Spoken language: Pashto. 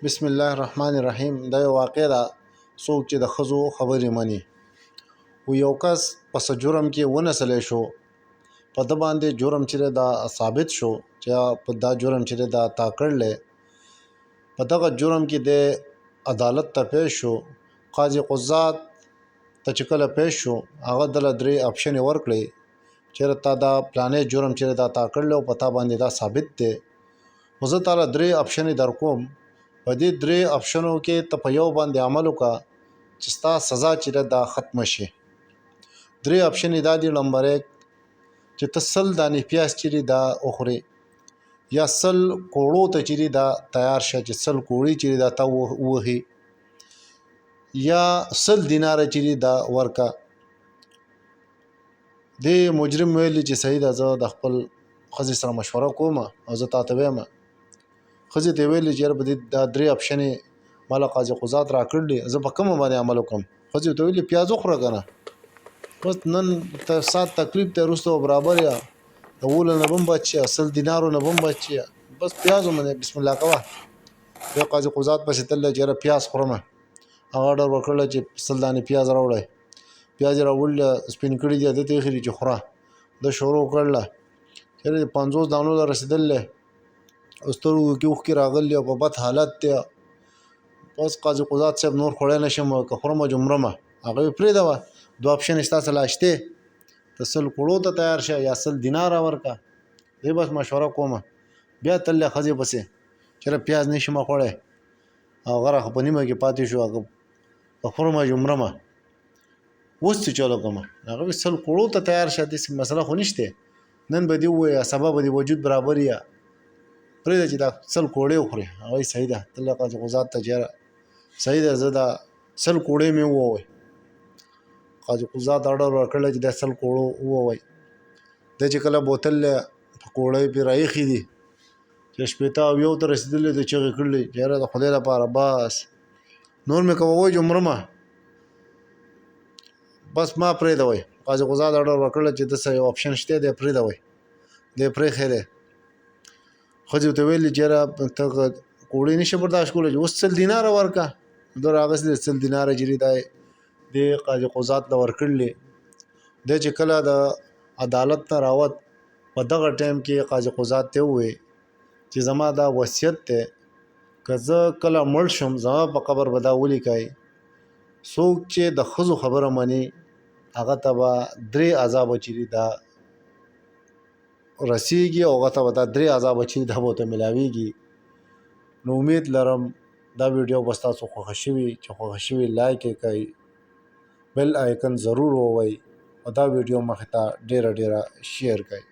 بسم الله الرحمن الرحیم. دا یو واقع ده، څوک چې د ښځو خبرې مني. و یو کس پس جرم کې ونسلی شو، په ده باندې جرم چې دا ثابت شو چې په دا جرم چې دا تا کړلی. په دغه جرم کې د عدالت ته پیش شو. قاضي قضات ته چې کله پیش شو، هغه دله 3 اپشنې ورکړې چېرې تا دا پلانې جرم چې دا تا کړلی او په تا باندې دا ثابت دی. خو زه تاله 3 اپشنې در کوم. په دې 3 اپشنو کې ته په یو باندې عمل وکړه چې ستا سزا چې دا ختمه شي. 3 اپشنې دا دي. نمبر 1 چې ته 100 دانې پیاز چې دا وخورې، یا 100 کوړو ته چې دا تیار شه چې 100 کوړې چې دا تا ووهي، یا 100 دیناره چې دا ورکا. د مجرم ویلي چې صحیح ده، زه د خپل ښځې سره مشوره کوم او زه تاته وایم. ښځې ته ویلي چې په دې دا 3 اپشنې ماله قاضي قضات راکړلي، زه په کومه باندې عمل وکړم. ښځې ته ویلي پیاز وخوره که نه، بس نن سات تکلیف ته وروسته برابر یا د 20 نه به هم بچ شه، 100 دینارو نه به هم بچ شه، بس پیاز ومنې بسم الله کوه. بیا قاضي قضات پسې تللی چې یاره پیاز خورمه. هغه اډر ورکړلی چې 100 دانې پیاز راوړی. پیاز یې راوړلي، سپین کړي دي، ده ته ایښي دي چې خوره. ده شروع کړله، چېرې د 50 دانو ته رسېدلی، سترګو کې اوښکې راغلي او په بد حالت دی. بس قاضي قضات صاحب نور خوړی نه شم، که خورمه جمرمه. هغه یې پرېږده، 2 اپشنې ستا څه لا شتې، ته 100 کوړو ته تیار شه یا 100 دیناره ورکه. زه بس مشوره کومه. بیا تللی ښځې پسې چېرې پیاز نه شمه خوړی، او غره خو په نیمه کې پاتې شو، هغه که خورمه جمرمه. اوس څه چل وکړمه؟ هغه وایي 100 کوړو ته تیار شه، داسې مسله خو نشته، نن به دې ووایه سبا به دې وجود برابر یا پرېږده چې دا 100 کوړې وخورې. هغه وایي صحیح ده. تللی قاضي قضات ته چې یاره صحیح ده، زه دا 100 کوړې مې ووایي. قاضي قضات اډر ورکړلی چې دا 100 کوړو ووایي. دی چې کله بوتل په کوړی پرې راایښي دي چې 80 او 1 ته رسېدلي دي، چغې کړلې چې یاره د خدای لپاره بس نور مې که ووایي جمرمه، بس ما پرېږدوئ. قاضي قضات اډر ورکړلی چې داسې یو اپشن شته دی، پرېږدوئ. دی پرېښی دی. ښځې ورته ویلي چې یاره ته کوړې نه شي برداشت کولی، چې اوس 100 دیناره ورکړه. ده راغسې دی 100 دیناره چې دا دې قاضي قضات ته ورکړلي. دی چې کله د عدالت نه راوت، په دغه ټایم کې قاضي قضات ته ووایي چې زما دا وصیت دی، که زه کله مړ شم زما په قبر به دا ولیکئ، څوک چې د ښځو خبره مني هغه ته به 3 عذابه چې دا رسیږي، او هغه ته به دا 3 عذابه چې دا به ورته میلاویږي. نو امید لرم دا ویډیو به ستاسو خوښه شوي. چې خوښه شوي لایک یې کړئ، بل آیکن ضرور ووهئ، او دا ویډیو مخې ته ډېره شیر کړئ.